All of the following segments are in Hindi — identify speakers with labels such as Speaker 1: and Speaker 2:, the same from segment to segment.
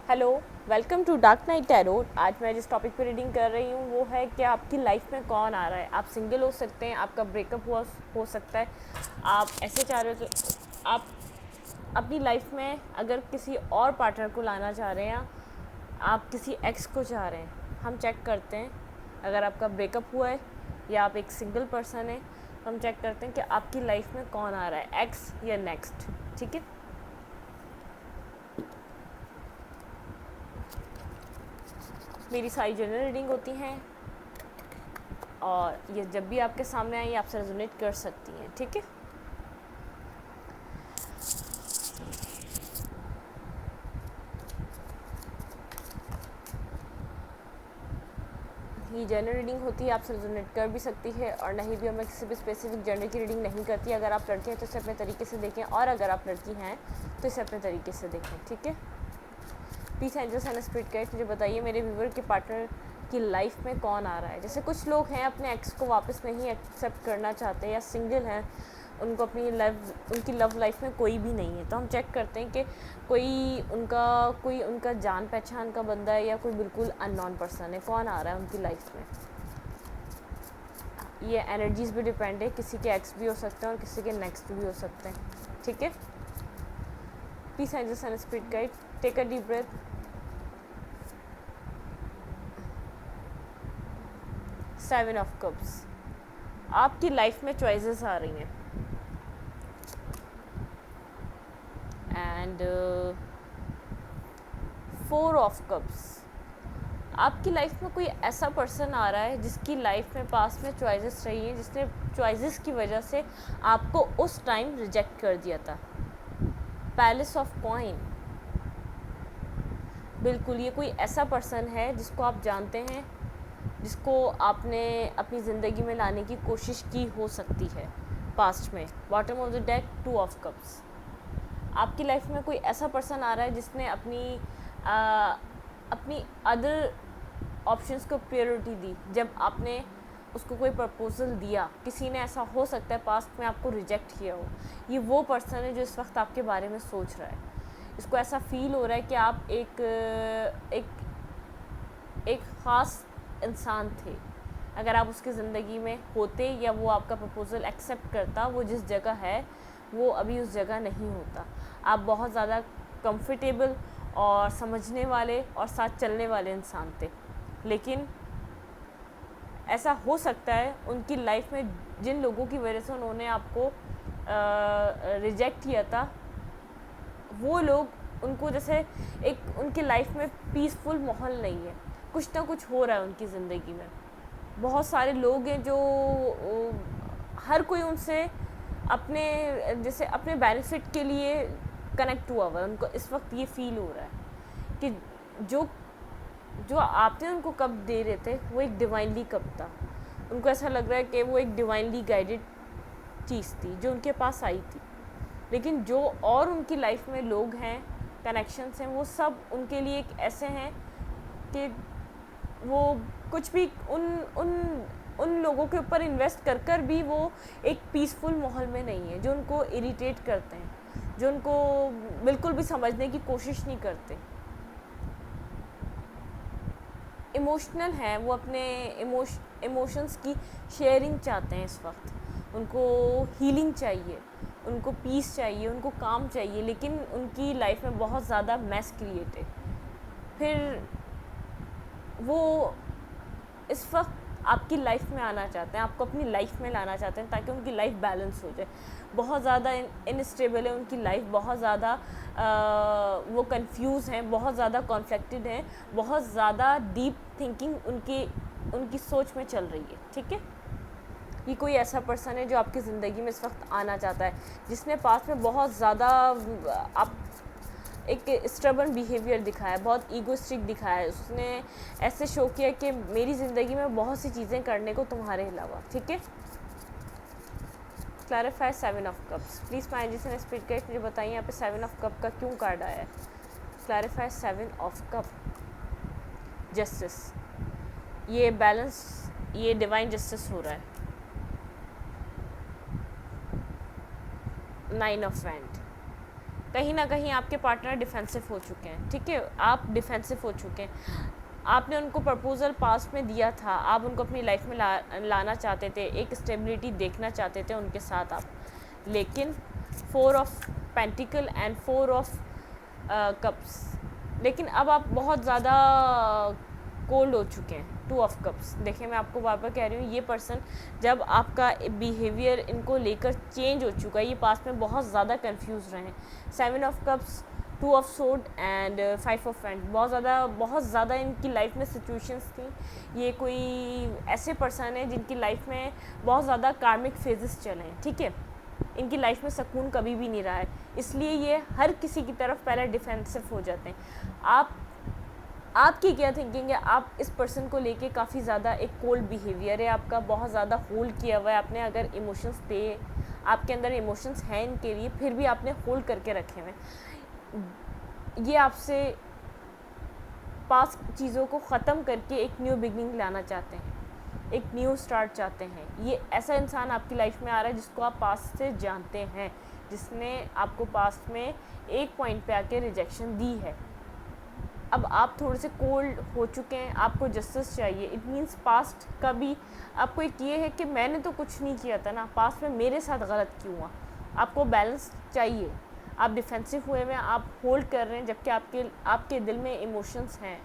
Speaker 1: Hello, welcome to Dark Night Tarot. आज मैं जिस टॉपिक पे रीडिंग कर रही हूँ वो है कि आपकी लाइफ में कौन आ रहा है। आप सिंगल हो सकते हैं, आपका ब्रेकअप हुआ हो सकता है, आप ऐसे चाह रहे हो कि आप अपनी लाइफ में अगर किसी और पार्टनर को लाना चाह रहे हैं, आप किसी एक्स को चाह रहे हैं। हम चेक करते हैं अगर आपका ब्रेकअप हुआ है या आप एक सिंगल पर्सन है, तो हम चेक करते हैं कि आपकी लाइफ में कौन आ रहा है, एक्स या नेक्स्ट। ठीक है, मेरी सारी जनरल रीडिंग होती हैं और ये जब भी आपके सामने आई आपसे रेजोनेट कर सकती हैं। ठीक है, ये जनरल रीडिंग होती है, आपसे रेजोनेट कर भी सकती है और नहीं भी। और मैं किसी भी स्पेसिफिक जेंडर की रीडिंग नहीं करती। अगर आप लड़के हैं तो इसे अपने तरीके से देखें और अगर आप लड़की हैं तो इसे अपने तरीके से देखें। ठीक है, peace angels and spirit guides, मुझे बताइए मेरे व्यूवर के पार्टनर की लाइफ में कौन आ रहा है। जैसे कुछ लोग हैं अपने एक्स को वापस नहीं एक्सेप्ट करना चाहते या सिंगल हैं, उनको अपनी उनकी लव लाइफ में कोई भी नहीं है, तो हम चेक करते हैं कि कोई उनका जान पहचान का बंदा है या कोई बिल्कुल अननोन पर्सन है। कौन आ रहा है उनकी लाइफ में। ये एनर्जीज भी डिपेंड है, किसी के एक्स भी हो सकते हैं और किसी के नेक्स्ट भी हो सकते हैं। ठीक है, peace angels and spirit guide, take a deep breath. 7 of cups, आपकी लाइफ में चॉइसेस आ रही हैं एंड 4 ऑफ कप्स, आपकी लाइफ में कोई ऐसा पर्सन आ रहा है जिसकी लाइफ में पास में चॉइसेस रही हैं, जिसने चॉइसेस की वजह से आपको उस टाइम रिजेक्ट कर दिया था। पैलेस ऑफ कॉइन, बिल्कुल ये कोई ऐसा पर्सन है जिसको आप जानते हैं, जिसको आपने अपनी ज़िंदगी में लाने की कोशिश की हो सकती है पास्ट में। Bottom of the deck 2 of cups, आपकी लाइफ में कोई ऐसा पर्सन आ रहा है जिसने अपनी अदर ऑप्शंस को प्रायोरिटी दी। जब आपने उसको कोई प्रपोजल दिया, किसी ने ऐसा हो सकता है पास्ट में आपको रिजेक्ट किया हो, ये वो पर्सन है जो इस वक्त आपके बारे में सोच रहा है। इसको ऐसा फील हो रहा है कि आप एक ख़ास इंसान थे। अगर आप उसकी ज़िंदगी में होते या वो आपका प्रपोज़ल एक्सेप्ट करता, वो जिस जगह है वो अभी उस जगह नहीं होता। आप बहुत ज़्यादा कंफर्टेबल और समझने वाले और साथ चलने वाले इंसान थे, लेकिन ऐसा हो सकता है उनकी लाइफ में जिन लोगों की वजह से उन्होंने आपको रिजेक्ट किया था, वो लोग उनको जैसे एक उनकी लाइफ में पीसफुल माहौल नहीं है, कुछ ना कुछ हो रहा है उनकी ज़िंदगी में। बहुत सारे लोग हैं जो हर कोई उनसे अपने बेनिफिट के लिए कनेक्ट हुआ हुआ है। उनको इस वक्त ये फील हो रहा है कि जो जो आपने उनको कब दे रहे थे वो एक डिवाइनली कब था। उनको ऐसा लग रहा है कि वो एक डिवाइनली गाइडेड चीज़ थी जो उनके पास आई थी, लेकिन जो और उनकी लाइफ में लोग हैं, कनेक्शंस हैं, वो सब उनके लिए एक ऐसे हैं कि वो कुछ भी उन लोगों के ऊपर इन्वेस्ट कर भी वो एक पीसफुल माहौल में नहीं है, जो उनको इरिटेट करते हैं, जो उनको बिल्कुल भी समझने की कोशिश नहीं करते। इमोशनल हैं, वो अपने इमोशंस की शेयरिंग चाहते हैं इस वक्त। उनको हीलिंग चाहिए, उनको पीस चाहिए, उनको काम चाहिए, लेकिन उनकी लाइफ में बहुत ज़्यादा मैस क्रिएट है। फिर वो इस वक्त आपकी लाइफ में आना चाहते हैं, आपको अपनी लाइफ में लाना चाहते हैं ताकि उनकी लाइफ बैलेंस हो जाए। बहुत ज़्यादा इनस्टेबल है उनकी लाइफ, बहुत ज़्यादा वो कंफ्यूज हैं, बहुत ज़्यादा कॉन्फ्लिक्टेड हैं, बहुत ज़्यादा डीप थिंकिंग उनकी सोच में चल रही है। ठीक है, ये कोई ऐसा पर्सन है जो आपकी ज़िंदगी में इस वक्त आना चाहता है, जिसने पास में बहुत ज़्यादा आप एक स्टबर्न बिहेवियर दिखाया है, बहुत ईगोइस्टिक दिखाया है। उसने ऐसे शो किया कि मेरी ज़िंदगी में बहुत सी चीज़ें करने को तुम्हारे अलावा। ठीक है, clarify 7 of cups, please my angels and spirit guides, मुझे बताइए यहाँ पे 7 ऑफ कप का क्यों कार्ड आया है। क्लैरिफाई 7 ऑफ कप, जस्टिस, ये बैलेंस, ये डिवाइन जस्टिस हो रहा है। 9 ऑफ वैंड, कहीं ना कहीं आपके पार्टनर डिफेंसिव हो चुके हैं, ठीक है, आप डिफेंसिव हो चुके हैं। आपने उनको प्रपोज़ल पास्ट में दिया था, आप उनको अपनी लाइफ में लाना चाहते थे, एक स्टेबिलिटी देखना चाहते थे उनके साथ आप, लेकिन 4 of pentacle and 4 of cups, लेकिन अब आप बहुत ज़्यादा कोल्ड हो चुके हैं। 2 ऑफ कप्स, देखिए मैं आपको बार बार कह रही हूँ, ये पर्सन जब आपका बिहेवियर इनको लेकर चेंज हो चुका है, ये पास्ट में बहुत ज़्यादा कंफ्यूज रहे हैं। 7 of cups, 2 of sword and 5 of pent, बहुत ज़्यादा इनकी लाइफ में सिचुएशंस थी। ये कोई ऐसे पर्सन है जिनकी लाइफ में बहुत ज़्यादा कार्मिक फेजेस चले हैं, ठीक है, इनकी लाइफ में सुकून कभी भी नहीं रहा है, इसलिए ये हर किसी की तरफ पहले डिफेंसिव हो जाते हैं। आपकी क्या थिंकिंग है? आप इस पर्सन को लेके काफ़ी ज़्यादा एक कोल्ड बिहेवियर है आपका, बहुत ज़्यादा होल्ड किया हुआ है आपने। अगर इमोशंस थे, आपके अंदर इमोशंस हैं इनके लिए, फिर भी आपने होल्ड करके रखे हुए। ये आपसे पास चीज़ों को ख़त्म करके एक न्यू बिगनिंग लाना चाहते हैं, एक न्यू स्टार्ट चाहते हैं। ये ऐसा इंसान आपकी लाइफ में आ रहा है जिसको आप पास्ट से जानते हैं, जिसने आपको पास्ट में एक पॉइंट पे आके रिजेक्शन दी है। अब आप थोड़े से कोल्ड हो चुके हैं, आपको जस्टिस चाहिए। इट मीन्स पास्ट का भी आपको एक ये है कि मैंने तो कुछ नहीं किया था ना, पास्ट में मेरे साथ गलत क्यों हुआ। आपको बैलेंस चाहिए। आप डिफेंसिव हुए हैं, आप होल्ड कर रहे हैं, जबकि आपके दिल में इमोशंस हैं,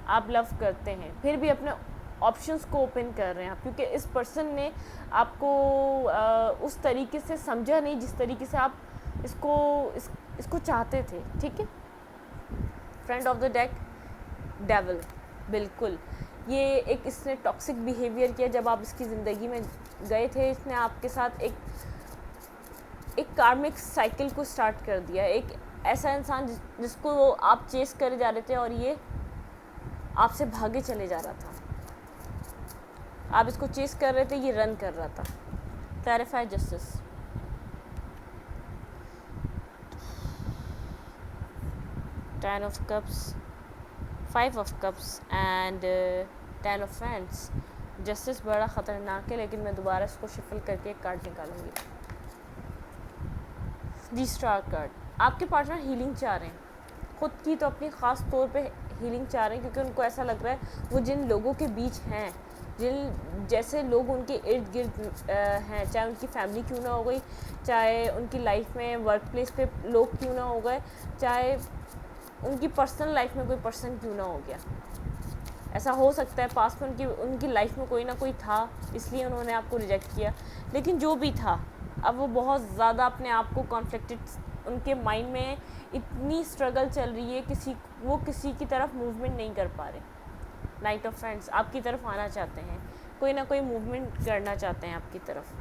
Speaker 1: आप लव करते हैं, फिर भी अपने ऑप्शंस को ओपन कर रहे हैं आप, क्योंकि इस पर्सन ने आपको उस तरीके से समझा नहीं जिस तरीके से आप इसको चाहते थे, ठीक है। Friend of the deck, devil, बिल्कुल ये एक इसने टॉक्सिक बिहेवियर किया जब आप इसकी ज़िंदगी में गए थे। इसने आपके साथ एक कार्मिक साइकिल को स्टार्ट कर दिया। एक ऐसा इंसान जिसको आप चेस करे जा रहे थे और ये आपसे भागे चले जा रहा था। आप इसको चेस कर रहे थे, ये रन कर रहा था। Clarify justice. Ten of Cups, 5 of Cups and 10 of Wands। Justice बड़ा ख़तरनाक है, लेकिन मैं दोबारा इसको शफल करके एक कार्ड निकालूंगी। दी स्टार कार्ड। आपके पार्टनर हीलिंग चाह रहे हैं, ख़ुद की तो अपनी ख़ास तौर पे हीलिंग चाह रहे हैं, क्योंकि उनको ऐसा लग रहा है वो जिन लोगों के बीच हैं, जिन जैसे लोग उनके इर्द गिर्द हैं, चाहे उनकी फैमिली क्यों ना हो गई, चाहे उनकी लाइफ में वर्क प्लेस पे लोग क्यों ना हो गए, चाहे उनकी पर्सनल लाइफ में कोई पर्सन क्यों ना हो गया। ऐसा हो सकता है पास्ट में उनकी लाइफ में कोई ना कोई था, इसलिए उन्होंने आपको रिजेक्ट किया। लेकिन जो भी था, अब वो बहुत ज़्यादा अपने आप को कॉन्फ्लिक्टेड, उनके माइंड में इतनी स्ट्रगल चल रही है, वो किसी की तरफ मूवमेंट नहीं कर पा रहे। नाइट ऑफ फ्रेंड्स, आपकी तरफ आना चाहते हैं, कोई ना कोई मूवमेंट करना चाहते हैं आपकी तरफ।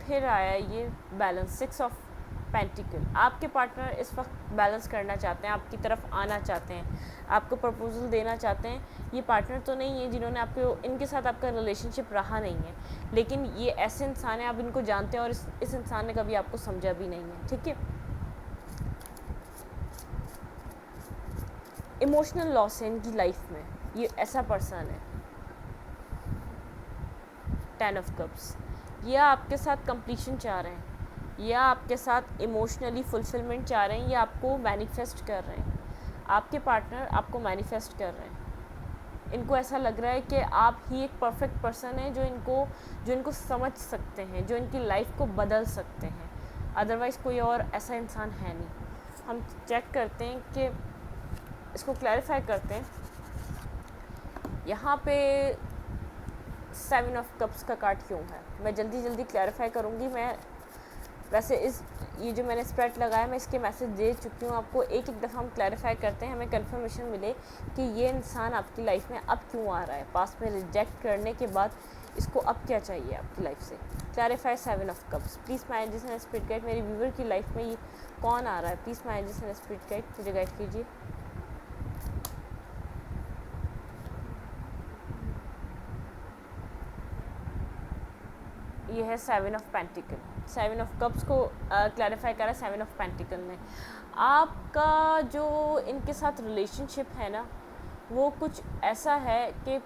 Speaker 1: फिर आया ये बैलेंस, 6 ऑफ पेंटिकल। आपके पार्टनर इस वक्त बैलेंस करना चाहते हैं, आपकी तरफ आना चाहते हैं, आपको प्रपोजल देना चाहते हैं। ये पार्टनर तो नहीं है जिन्होंने इनके साथ आपका रिलेशनशिप रहा नहीं है, लेकिन ये ऐसे इंसान हैं, आप इनको जानते हैं और इस इंसान ने कभी आपको समझा भी नहीं है, ठीक है। इमोशनल लॉस है इनकी लाइफ में, ये ऐसा पर्सन है। 10 ऑफ कप्स, ये आपके साथ कंप्लीशन चाह रहे हैं, या आपके साथ इमोशनली फुलफिलमेंट चाह रहे हैं, या आपको मैनिफेस्ट कर रहे हैं। आपके पार्टनर आपको मैनिफेस्ट कर रहे हैं। इनको ऐसा लग रहा है कि आप ही एक परफेक्ट पर्सन है जो इनको समझ सकते हैं, जो इनकी लाइफ को बदल सकते हैं। अदरवाइज़ कोई और ऐसा इंसान है नहीं। हम चेक करते हैं कि इसको क्लैरिफाई करते हैं। यहाँ पे 7 ऑफ कप्स का कार्ड क्यों है, मैं जल्दी क्लैरिफाई करूँगी। मैं वैसे ये जो मैंने स्प्रेड लगाया, मैं इसके मैसेज दे चुकी हूँ आपको। एक दफ़ा हम क्लैरिफाई करते हैं, हमें कंफर्मेशन मिले कि ये इंसान आपकी लाइफ में अब क्यों आ रहा है। पास्ट में रिजेक्ट करने के बाद इसको अब क्या चाहिए आपकी लाइफ से। Clarify 7 of cups. Please my angels and spirit guide, मेरी व्यूवर की लाइफ में ये कौन आ रहा है, please my angels and spirit guide मुझे गाइड कीजिए। ये है 7 ऑफ पेंटिकल। 7 ऑफ कप्स को क्लैरिफाई करा 7 ऑफ पेंटिकल ने। आपका जो इनके साथ रिलेशनशिप है ना, वो कुछ ऐसा है कि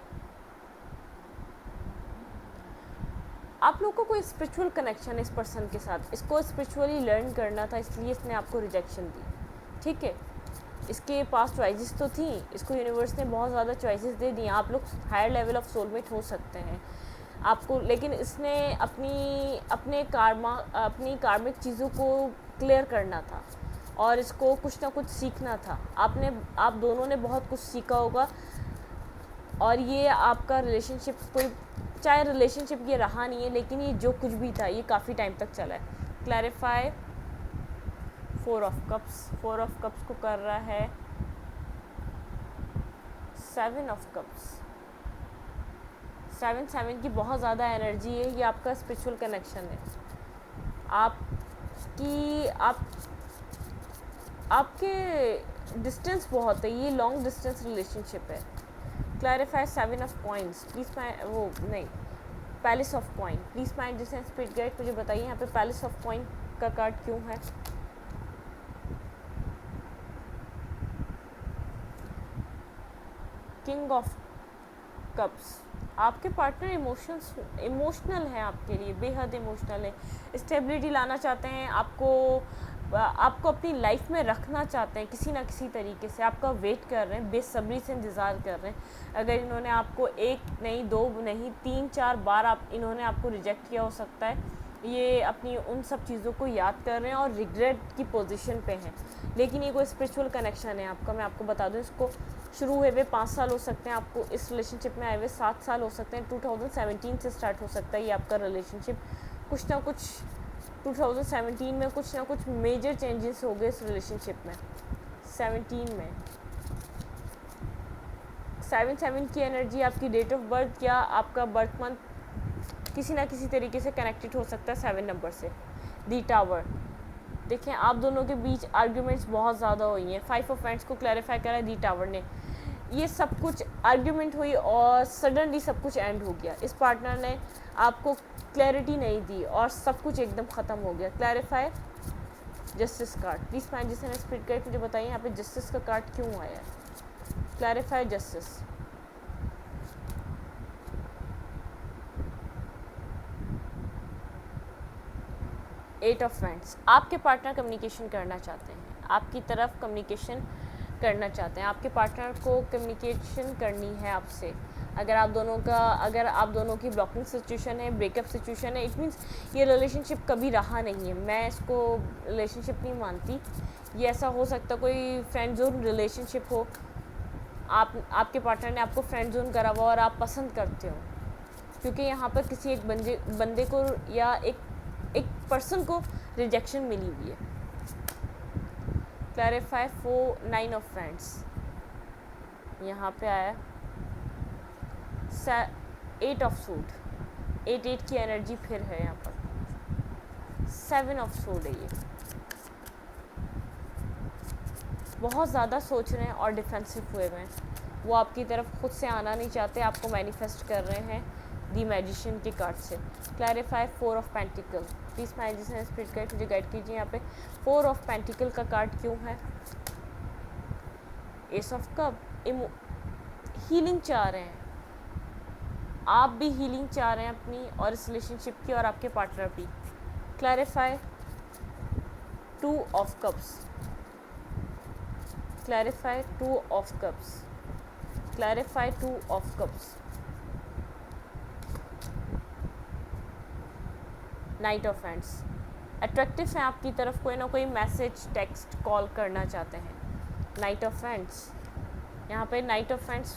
Speaker 1: आप लोग को कोई स्पिरिचुअल कनेक्शन है इस पर्सन के साथ, इसको स्पिरिचुअली लर्न करना था, इसलिए इसने आपको रिजेक्शन दी, ठीक है। इसके पास चॉइसेस तो थी, इसको यूनिवर्स ने बहुत ज़्यादा चॉइसेस दे दी। आप लोग हायर लेवल ऑफ सोलमेट हो सकते हैं आपको, लेकिन इसने अपनी कार्मिक चीज़ों को क्लियर करना था और इसको कुछ ना कुछ सीखना था। आप दोनों ने बहुत कुछ सीखा होगा और ये आपका रिलेशनशिप कोई, चाहे रिलेशनशिप ये रहा नहीं है, लेकिन ये जो कुछ भी था ये काफ़ी टाइम तक चला है। क्लैरिफाई 4 ऑफ कप्स को कर रहा है 7 ऑफ कप्स। 7 की बहुत ज़्यादा एनर्जी है, ये आपका स्पिरिचुअल कनेक्शन है। आपके डिस्टेंस बहुत है, ये लॉन्ग डिस्टेंस रिलेशनशिप है। Clarify 7 of coins, please palace of coin, please mind जिसने स्पिरिट गाइड मुझे बताइए यहाँ पे पैलेस ऑफ कॉइन का कार्ड क्यों है। किंग ऑफ कप्स, आपके पार्टनर इमोशनल है आपके लिए, बेहद इमोशनल है, स्टेबिलिटी लाना चाहते हैं, आपको अपनी लाइफ में रखना चाहते हैं किसी ना किसी तरीके से, आपका वेट कर रहे हैं, बेसब्री से इंतज़ार कर रहे हैं। अगर इन्होंने आपको 1 नहीं 2 नहीं 3-4 बार इन्होंने आपको रिजेक्ट किया हो सकता है, ये अपनी उन सब चीज़ों को याद कर रहे हैं और रिग्रेट की पोजीशन पे हैं। लेकिन ये कोई स्पिरिचुअल कनेक्शन है आपका, मैं आपको बता दूं, इसको शुरू हुए 5 साल हो सकते हैं, आपको इस रिलेशनशिप में आए हुए 7 साल हो सकते हैं, 2017 से स्टार्ट हो सकता है ये आपका रिलेशनशिप। कुछ ना कुछ 2017 में कुछ ना कुछ मेजर चेंजेस हो गए इस रिलेशनशिप में। 17 में 7 की एनर्जी आपकी डेट ऑफ बर्थ या आपका बर्थ मंथ किसी ना किसी तरीके से कनेक्टेड हो सकता है 7 नंबर से। दी टावर, देखें आप दोनों के बीच आर्ग्यूमेंट्स बहुत ज़्यादा हुई हैं। 5 ऑफ वांड्स को क्लैरिफाई करा है दी टावर ने, ये सब कुछ आर्ग्यूमेंट हुई और सडनली सब कुछ एंड हो गया। इस पार्टनर ने आपको क्लैरिटी नहीं दी और सब कुछ एकदम ख़त्म हो गया। Clarify justice card, please find जिसने स्पिरिट गाइड मुझे बताइए यहाँ पे जस्टिस का कार्ड क्यों आया है। Clarify justice, eight of wands, आपके पार्टनर कम्युनिकेशन करना चाहते हैं, आपकी तरफ कम्युनिकेशन करना चाहते हैं, आपके पार्टनर को कम्युनिकेशन करनी है आपसे। अगर आप दोनों की ब्लॉकिंग सिचुएशन है, ब्रेकअप सिचुएशन है, इट मीन्स ये रिलेशनशिप कभी रहा नहीं है। मैं इसको रिलेशनशिप नहीं मानती, ये ऐसा हो सकता कोई फ्रेंड जोन रिलेशनशिप हो, आपके पार्टनर ने आपको फ्रेंड जोन करा हुआ और आप पसंद करते हो, क्योंकि यहाँ पर किसी एक बंदे को या एक पर्सन को रिजेक्शन मिली हुई है। क्लैरिफाई 9 ऑफ फ्रेंड्स, यहाँ पे आया 8 ऑफ सूट, 8 की एनर्जी फिर है यहाँ पर। 7 ऑफ सूट है ये, बहुत ज़्यादा सोच रहे हैं और डिफेंसिव हुए हैं, वो आपकी तरफ खुद से आना नहीं चाहते, आपको मैनिफेस्ट कर रहे हैं दी मैजिशियन के कार्ड से। Clarify 4 of pentacle, please magician spirit guide मुझे गाइड कीजिए यहाँ पे 4 ऑफ पेंटिकल का कार्ड क्यों है। एस ऑफ कप, हीलिंग चाह रहे हैं, आप भी हीलिंग चाह रहे हैं अपनी और इस रिलेशनशिप की, और आपके पार्टनर भी। Clarify 2 of cups, clarify 2 of cups, clarify 2 of cups. Night of hands, attractive हैं आपकी तरफ, कोई ना कोई मैसेज टेक्स्ट कॉल करना चाहते हैं। नाइट ऑफ हैंड्स, यहाँ पे नाइट ऑफ हैंड्स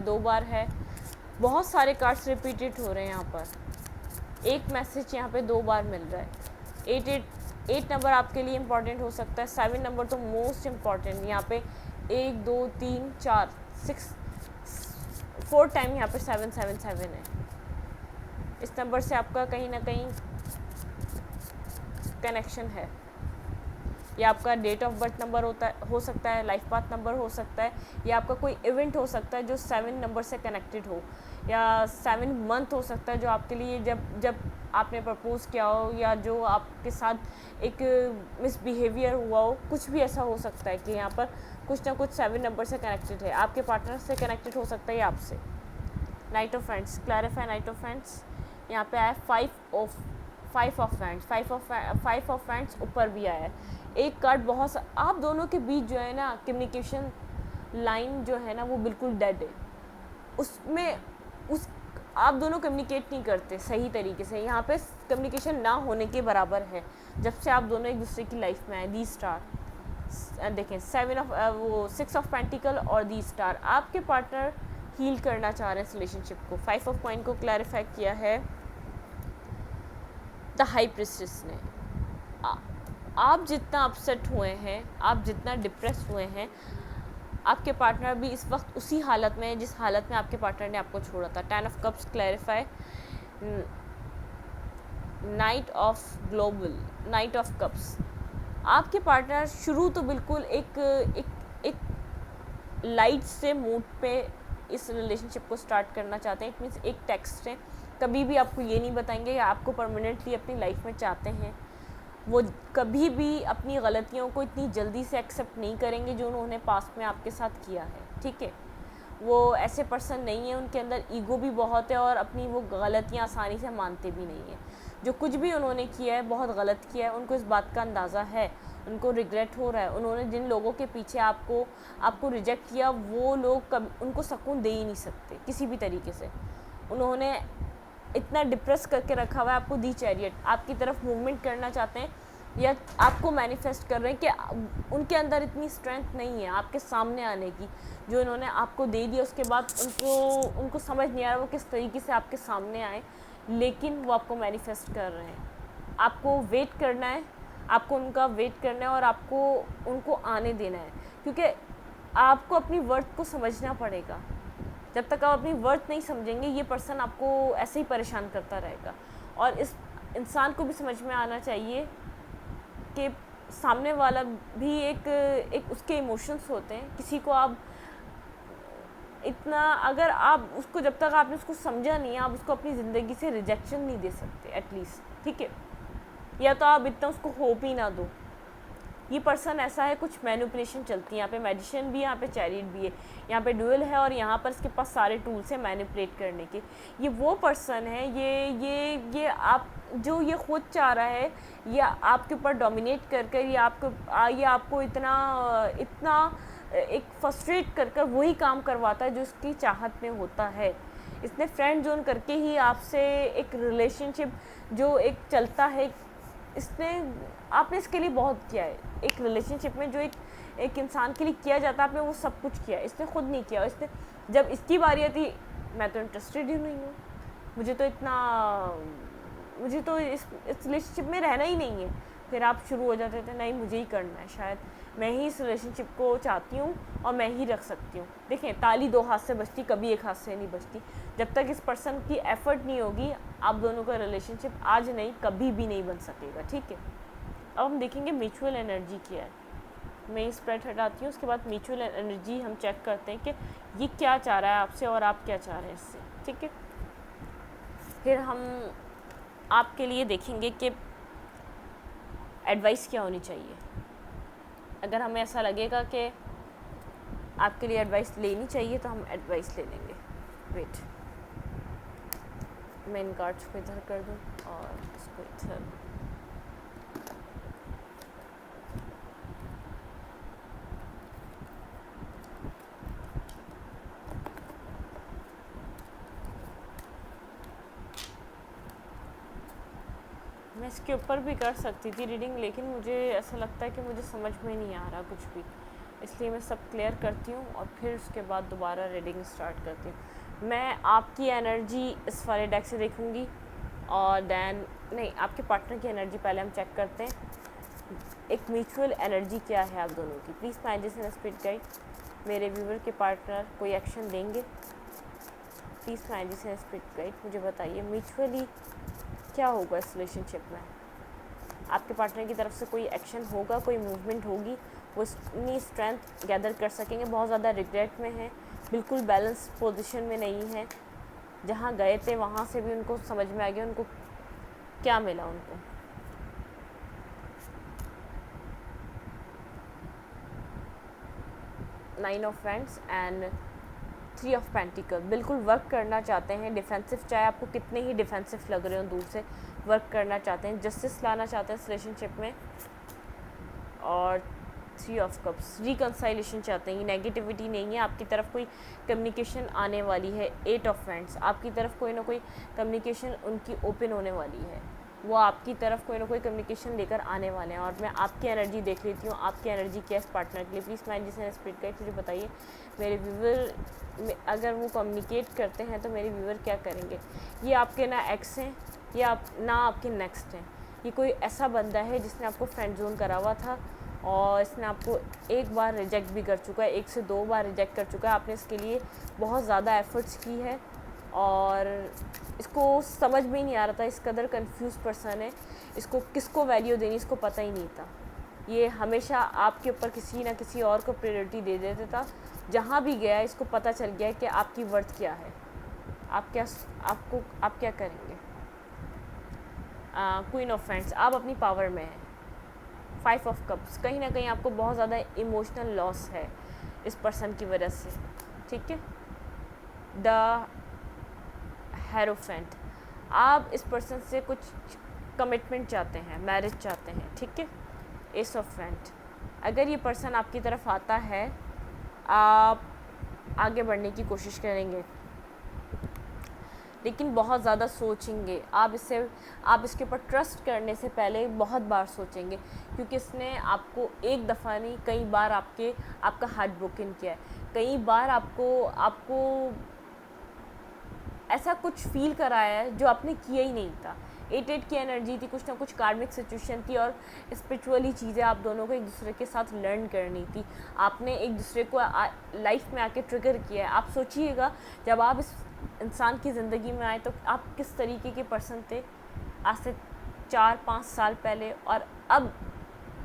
Speaker 1: 2 बार है, बहुत सारे कार्ड्स रिपीटेड हो रहे हैं यहाँ पर, एक मैसेज यहाँ पे 2 बार मिल रहा है। 8 नंबर आपके लिए इम्पॉर्टेंट हो सकता है, 7 नंबर तो मोस्ट इम्पॉर्टेंट, यहाँ पे 1 2 3 4 6 4 टाइम यहाँ पे 777 है। इस नंबर से आपका कहीं ना कहीं कनेक्शन है, या आपका डेट ऑफ बर्थ नंबर हो सकता है, लाइफ पाथ नंबर हो सकता है, या आपका कोई इवेंट हो सकता है जो 7 नंबर से कनेक्टेड हो, या 7 मंथ हो सकता है जो आपके लिए जब आपने प्रपोज़ किया हो, या जो आपके साथ एक मिसबिहेवियर हुआ हो, कुछ भी ऐसा हो सकता है कि यहाँ पर कुछ ना कुछ 7 नंबर से कनेक्टेड है, आपके पार्टनर से कनेक्टेड हो सकता है या आपसे। Night of friends, clarify night of friends, यहाँ पे आया five of hands, five of hands ऊपर भी आया है। एक कार्ड बहुत आप दोनों के बीच जो है ना कम्युनिकेशन लाइन जो है ना वो बिल्कुल डेड है। उसमें उस आप दोनों कम्युनिकेट नहीं करते सही तरीके से, यहाँ पे कम्युनिकेशन ना होने के बराबर है जब से आप दोनों एक दूसरे की लाइफ में आए। दी स्टार देखें, सिक्स ऑफ पेंटिकल और दी स्टार, आपके पार्टनर हील करना चाह रहे हैं इस रिलेशनशिप को। फाइव ऑफ कॉइन को क्लैरिफाई किया है द हाई प्रिस्टेस ने। आप जितना अपसेट हुए हैं, आप जितना डिप्रेस हुए हैं, आपके पार्टनर भी इस वक्त उसी हालत में है जिस हालत में आपके पार्टनर ने आपको छोड़ा था। 10 of cups clarify, night of cups. आपके पार्टनर शुरू तो बिल्कुल एक लाइट से मूड पे इस रिलेशनशिप को स्टार्ट करना चाहते हैं। इट मीन्स एक टेक्स्ट है, कभी भी आपको ये नहीं बताएंगे कि आपको परमानेंटली अपनी लाइफ में चाहते हैं। वो कभी भी अपनी गलतियों को इतनी जल्दी से एक्सेप्ट नहीं करेंगे जो उन्होंने पास्ट में आपके साथ किया है, ठीक है। वो ऐसे पर्सन नहीं है, उनके अंदर ईगो भी बहुत है और अपनी वो गलतियाँ आसानी से मानते भी नहीं हैं। जो कुछ भी उन्होंने किया है बहुत गलत किया है, उनको इस बात का अंदाज़ा है, उनको रिग्रेट हो रहा है। उन्होंने जिन लोगों के पीछे आपको रिजेक्ट किया, वो लोग कभी उनको सुकून दे ही नहीं सकते किसी भी तरीके से। उन्होंने इतना डिप्रेस करके रखा हुआ है आपको। दी चैरियट, आपकी तरफ मूवमेंट करना चाहते हैं या आपको मैनिफेस्ट कर रहे हैं कि उनके अंदर इतनी स्ट्रेंथ नहीं है आपके सामने आने की, जो इन्होंने आपको दे दिया उसके बाद उनको समझ नहीं आ रहा वो किस तरीके से आपके सामने आए, लेकिन वो आपको मैनिफेस्ट कर रहे हैं। आपको वेट करना है, आपको उनका वेट करना है और आपको उनको आने देना है, क्योंकि आपको अपनी वर्थ को समझना पड़ेगा। जब तक आप अपनी वर्थ नहीं समझेंगे, ये पर्सन आपको ऐसे ही परेशान करता रहेगा। और इस इंसान को भी समझ में आना चाहिए कि सामने वाला भी एक उसके इमोशंस होते हैं। किसी को आप इतना, अगर आप उसको, जब तक आपने उसको समझा नहीं, आप उसको अपनी ज़िंदगी से रिजेक्शन नहीं दे सकते एटलीस्ट, ठीक है। या तो आप इतना उसको होप ही ना दो। ये पर्सन ऐसा है, कुछ मैनिपुलेशन चलती है यहाँ पे। मैजिशियन भी है, यहाँ पे चैरियट भी है, यहाँ पे ड्यूअल है और यहाँ पर इसके पास सारे टूल्स हैं मैनिपुलेट करने के। ये वो पर्सन है, ये आप जो ये खुद चाह रहा है, या आपके ऊपर डोमिनेट कर कर ये आपको इतना एक फ्रस्ट्रेट कर कर वही काम करवाता है जो उसकी चाहत में होता है। इसने फ्रेंड जोन करके ही आपसे एक रिलेशनशिप जो एक चलता है, आपने इसके लिए बहुत किया है। एक रिलेशनशिप में जो एक इंसान के लिए किया जाता है, आपने वो सब कुछ किया, इसने खुद नहीं किया। इसने जब इसकी बारी आती, मैं तो इंटरेस्टेड ही नहीं हूँ, मुझे तो इस रिलेशनशिप में रहना ही नहीं है। फिर आप शुरू हो जाते थे, नहीं मुझे ही करना है, शायद मैं ही इस रिलेशनशिप को चाहती हूँ और मैं ही रख सकती हूँ। देखें, ताली दो हाथ से बजती, कभी एक हाथ से नहीं बजती। जब तक इस पर्सन की एफर्ट नहीं होगी, आप दोनों का रिलेशनशिप आज नहीं कभी भी नहीं बन सकेगा, ठीक है। अब हम देखेंगे म्यूचुअल एनर्जी क्या है। मैं इस स्प्रेड हटाती हूँ, उसके बाद म्यूचुअल एनर्जी हम चेक करते हैं कि ये क्या चाह रहा है आपसे और आप क्या चाह रहे हैं इससे, ठीक है। फिर हम आपके लिए देखेंगे कि एडवाइस क्या होनी चाहिए। अगर हमें ऐसा लगेगा कि आपके लिए एडवाइस लेनी चाहिए तो हम एडवाइस ले लेंगे। वेट, मैं इन कार्ड्स को इधर कर दूँ और इसको इधर। मैं इसके ऊपर भी कर सकती थी रीडिंग, लेकिन मुझे ऐसा लगता है कि मुझे समझ में नहीं आ रहा कुछ भी, इसलिए मैं सब क्लियर करती हूँ और फिर उसके बाद दोबारा रीडिंग स्टार्ट करती हूँ। मैं आपकी एनर्जी इस वाले डेक से देखूँगी और दैन नहीं, आपके पार्टनर की एनर्जी पहले हम चेक करते हैं। एक म्यूचुअल एनर्जी क्या है आप दोनों की। प्लीज़ मैजिशियन स्पिरिट गाइड, मेरे व्यूवर के पार्टनर कोई एक्शन देंगे? प्लीज़ मैजिशियन स्पिरिट गाइड मुझे बताइए म्यूचुअली क्या होगा इस रिलेशनशिप में। आपके पार्टनर की तरफ से कोई एक्शन होगा, कोई मूवमेंट होगी, वो इतनी स्ट्रेंथ गैदर कर सकेंगे। बहुत ज़्यादा रिग्रेट में है, बिल्कुल बैलेंस पोजीशन में नहीं है। जहाँ गए थे वहाँ से भी उनको समझ में आ गया उनको क्या मिला। उनको nine of friends and 3 of pentacle, बिल्कुल वर्क करना चाहते हैं डिफेंसिव, चाहे आपको कितने ही डिफेंसिव लग रहे हो दूर से, वर्क करना चाहते हैं, जस्टिस लाना चाहते हैं इस रिलेशनशिप में। और 3 ऑफ कप्स, रिकंसाइलेशन चाहते हैं, नेगेटिविटी नहीं है, आपकी तरफ कोई कम्युनिकेशन आने वाली है। 8 ऑफ फ्रेंड्स, आपकी तरफ कोई ना कोई कम्युनिकेशन उनकी ओपन होने वाली है, वो आपकी तरफ कोई ना कोई कम्युनिकेशन लेकर आने वाले हैं। और मैं आपकी एनर्जी देख लेती हूँ, आपकी एनर्जी क्या इस पार्टनर के लिए, प्लीज़ माइंड जिसने स्पिरिट गाइड मुझे बताइए। मेरे व्यूवर अगर वो कम्युनिकेट करते हैं तो मेरे व्यूवर क्या करेंगे। ये आपके ना एक्स हैं, ये आप ना आपके नेक्स्ट हैं। ये कोई ऐसा बंदा है जिसने आपको फ्रेंड जोन करा हुआ था और इसने आपको एक बार रिजेक्ट भी कर चुका है, 1 से 2 बार रिजेक्ट कर चुका है। आपने इसके लिए बहुत ज़्यादा एफर्ट्स की है और इसको समझ में ही नहीं आ रहा था, इस कदर कंफ्यूज पर्सन है, इसको किसको वैल्यू देनी इसको पता ही नहीं था। ये हमेशा आपके ऊपर किसी ना किसी और को प्रायोरिटी दे देता था। जहाँ भी गया इसको पता चल गया कि आपकी वर्थ क्या है, आप क्या करेंगे। क्वीन ऑफ फ्रेंड्स, आप अपनी पावर में हैं। 5 ऑफ कप्स, कहीं ना कहीं आपको बहुत ज़्यादा इमोशनल लॉस है इस पर्सन की वजह से, ठीक है। द हेरोफेंट, आप इस पर्सन से कुछ कमिटमेंट चाहते हैं, मैरिज चाहते हैं, ठीक है। एस ऑफ फ्रेंड, अगर ये पर्सन आपकी तरफ आता है आप आगे बढ़ने की कोशिश करेंगे, लेकिन बहुत ज़्यादा सोचेंगे। आप इसके ऊपर ट्रस्ट करने से पहले बहुत बार सोचेंगे, क्योंकि इसने आपको एक दफ़ा नहीं कई बार आपका हार्ट ब्रोकन किया है, कई बार आपको ऐसा कुछ फील कराया है जो आपने किया ही नहीं था। 8 की एनर्जी थी, कुछ ना कुछ कार्मिक सिचुएशन थी और स्पिरिचुअली चीज़ें आप दोनों को एक दूसरे के साथ लर्न करनी थी। आपने एक दूसरे को लाइफ में आके ट्रिगर किया है। आप सोचिएगा जब आप इस इंसान की ज़िंदगी में आए तो आप किस तरीके के पर्सन थे आज से 4-5 साल पहले, और अब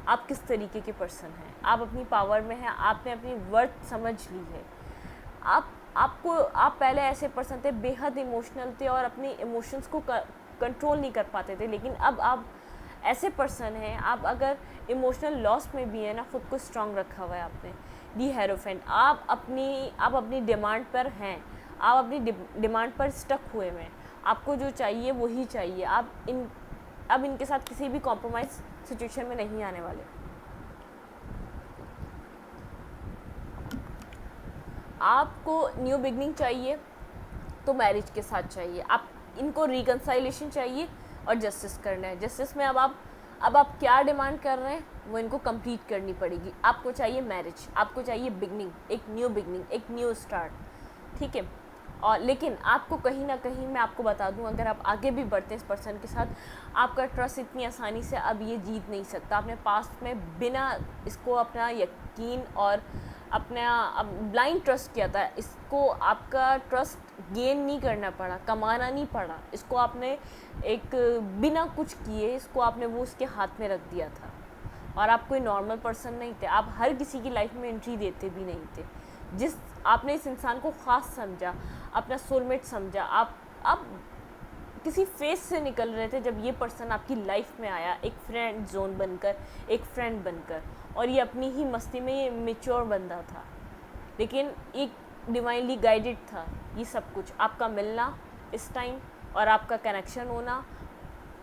Speaker 1: आप किस तरीके के पर्सन हैं। आप अपनी पावर में हैं, आपने अपनी वर्थ समझ ली है। आप पहले ऐसे पर्सन थे, बेहद इमोशनल थे और अपने इमोशंस को कंट्रोल नहीं कर पाते थे, लेकिन अब आप ऐसे पर्सन हैं, आप अगर इमोशनल लॉस में भी है ना, खुद को स्ट्रांग रखा हुआ है आपने। दी हेरोफेंट, आप अपनी डिमांड पर हैं, आप अपनी डिमांड पर स्टक हुए हैं, आपको जो चाहिए वही चाहिए। अब इनके साथ किसी भी कॉम्प्रोमाइज़ सिचुएशन में नहीं आने वाले। आपको न्यू बिगनिंग चाहिए तो मैरिज के साथ चाहिए, आप इनको रिकंसाइलेशन चाहिए और जस्टिस करना है। जस्टिस में अब आप क्या डिमांड कर रहे हैं वो इनको कंप्लीट करनी पड़ेगी। आपको चाहिए मैरिज, आपको चाहिए बिगनिंग, एक न्यू बिगनिंग, एक न्यू स्टार्ट, ठीक है। और लेकिन आपको कहीं ना कहीं मैं आपको बता दूं, अगर आप आगे भी बढ़ते हैं इस पर्सन के साथ, आपका ट्रस्ट इतनी आसानी से अब ये जीत नहीं सकता। आपने पास्ट में बिना इसको अपना यकीन और अपना ब्लाइंड ट्रस्ट किया था, इसको आपका ट्रस्ट गेन नहीं करना पड़ा, कमाना नहीं पड़ा, इसको आपने एक बिना कुछ किए इसको आपने वो उसके हाथ में रख दिया था। और आप कोई नॉर्मल पर्सन नहीं थे, आप हर किसी की लाइफ में एंट्री देते भी नहीं थे। आपने इस इंसान को ख़ास समझा, अपना सोलमेट समझा, आप किसी फेस से निकल रहे थे जब ये पर्सन आपकी लाइफ में आया, एक फ्रेंड जोन बनकर, एक फ्रेंड बनकर, और ये अपनी ही मस्ती में ये मेच्योर बंदा था, लेकिन एक डिवाइनली गाइडेड था। ये सब कुछ आपका मिलना इस टाइम और आपका कनेक्शन होना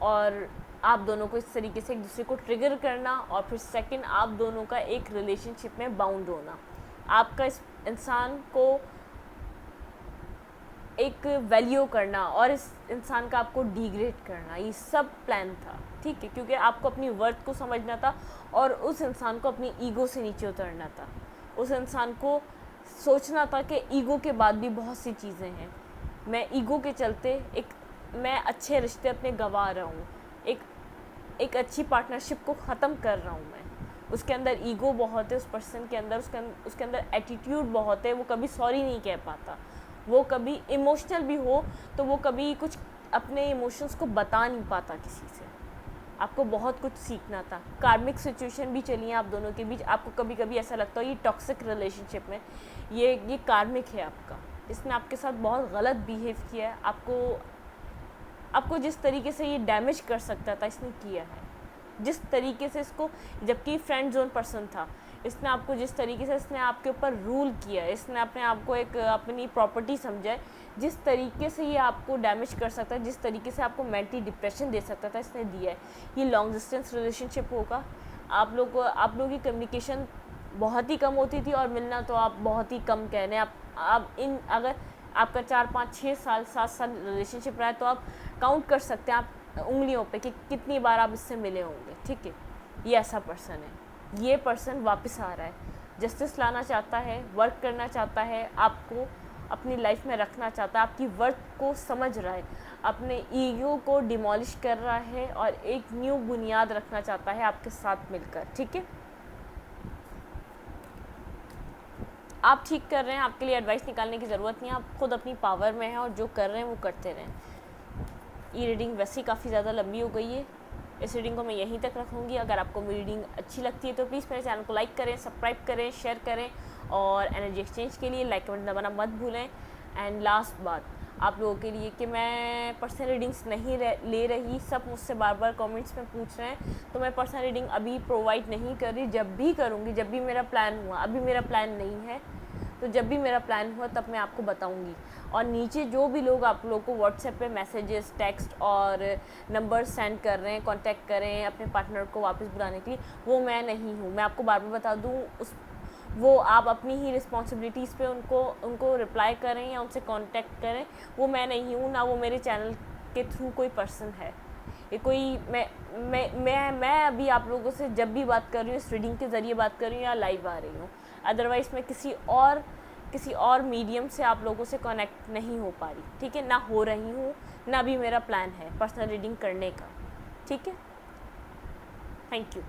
Speaker 1: और आप दोनों को इस तरीके से एक दूसरे को ट्रिगर करना, और फिर सेकंड आप दोनों का एक रिलेशनशिप में बाउंड होना, आपका इस इंसान को एक वैल्यू करना और इस इंसान का आपको डिग्रेड करना, ये सब प्लान था, ठीक है। क्योंकि आपको अपनी वर्थ को समझना था और उस इंसान को अपनी ईगो से नीचे उतरना था। उस इंसान को सोचना था कि ईगो के बाद भी बहुत सी चीज़ें हैं, मैं ईगो के चलते मैं अच्छे रिश्ते अपने गंवा रहा हूँ, एक अच्छी पार्टनरशिप को ख़त्म कर रहा हूँ मैं। उसके अंदर ईगो बहुत है उस पर्सन के अंदर, उसके अंदर एटीट्यूड बहुत है, वो कभी सॉरी नहीं कह पाता, वो कभी इमोशनल भी हो तो वो कभी कुछ अपने इमोशंस को बता नहीं पाता किसी से। आपको बहुत कुछ सीखना था। कार्मिक सिचुएशन भी चली है आप दोनों के बीच, आपको कभी कभी ऐसा लगता है ये टॉक्सिक रिलेशनशिप में ये कार्मिक है आपका, इसने आपके साथ बहुत गलत बिहेव किया है, आपको जिस तरीके से ये डैमेज कर सकता था इसने किया है, जिस तरीके से इसको, जबकि फ्रेंड जोन पर्सन था, इसने आपको जिस तरीके से इसने आपके ऊपर रूल किया है, इसने अपने आप को एक अपनी प्रॉपर्टी समझा है, जिस तरीके से ये आपको डैमेज कर सकता है, जिस तरीके से आपको मेंटली डिप्रेशन दे सकता था, इसने दिया है। ये लॉन्ग डिस्टेंस रिलेशनशिप होगा। आप लोगों की कम्युनिकेशन बहुत ही कम होती थी और मिलना तो आप बहुत ही कम कह रहे हैं। आप इन अगर आपका 4 5 6 साल 7 साल रिलेशनशिप रहा है तो आप काउंट कर सकते हैं आप उंगलियों पे कि कितनी बार आप इससे मिले होंगे, ठीक है। ये ऐसा पर्सन है, ये पर्सन वापस आ रहा है, जस्टिस लाना चाहता है, वर्क करना चाहता है, आपको अपनी लाइफ में रखना चाहता है, आपकी वर्थ को समझ रहा है, अपने ईगो को डिमोलिश कर रहा है और एक न्यू बुनियाद रखना चाहता है आपके साथ मिलकर, ठीक है। आप ठीक कर रहे हैं, आपके लिए एडवाइस निकालने की ज़रूरत नहीं है, आप खुद अपनी पावर में हैं और जो कर रहे हैं वो करते रहें। ये रीडिंग वैसे ही काफ़ी ज़्यादा लंबी हो गई है, इस रीडिंग को मैं यहीं तक रखूँगी। अगर आपको मेरी रीडिंग अच्छी लगती है तो प्लीज़ मेरे चैनल को लाइक करें, सब्सक्राइब करें, शेयर करें और एनर्जी एक्सचेंज के लिए लाइक बटन दबाना मत भूलें। एंड लास्ट बात आप लोगों के लिए कि मैं पर्सनल रीडिंग्स नहीं ले रही, सब मुझसे बार बार कमेंट्स में पूछ रहे हैं, तो मैं पर्सनल रीडिंग अभी प्रोवाइड नहीं कर रही। जब भी करूँगी, जब भी मेरा प्लान हुआ, अभी मेरा प्लान नहीं है, तो जब भी मेरा प्लान हुआ तब मैं आपको बताऊंगी। और नीचे जो भी लोग आप लोगों को व्हाट्सएप पे मैसेजेस, टेक्स्ट और नंबर सेंड कर रहे हैं, कांटेक्ट करें अपने पार्टनर को वापस बुलाने के लिए, वो मैं नहीं हूँ। मैं आपको बार बार बता दूँ, वो आप अपनी ही रिस्पॉन्सिबिलिटीज़ पे उनको रिप्लाई करें या उनसे कांटेक्ट करें, वो मैं नहीं हूँ, ना वो मेरे चैनल के थ्रू कोई पर्सन है। ये कोई मैं अभी आप लोगों से जब भी बात कर रही हूँ इस रीडिंग के ज़रिए बात कर रही हूँ या लाइव आ रही हूँ, अदरवाइज़ मैं किसी और मीडियम से आप लोगों से कनेक्ट नहीं हो पा रही, ठीक है, ना हो रही हूँ, ना भी मेरा प्लान है पर्सनल रीडिंग करने का, ठीक है। Thank you.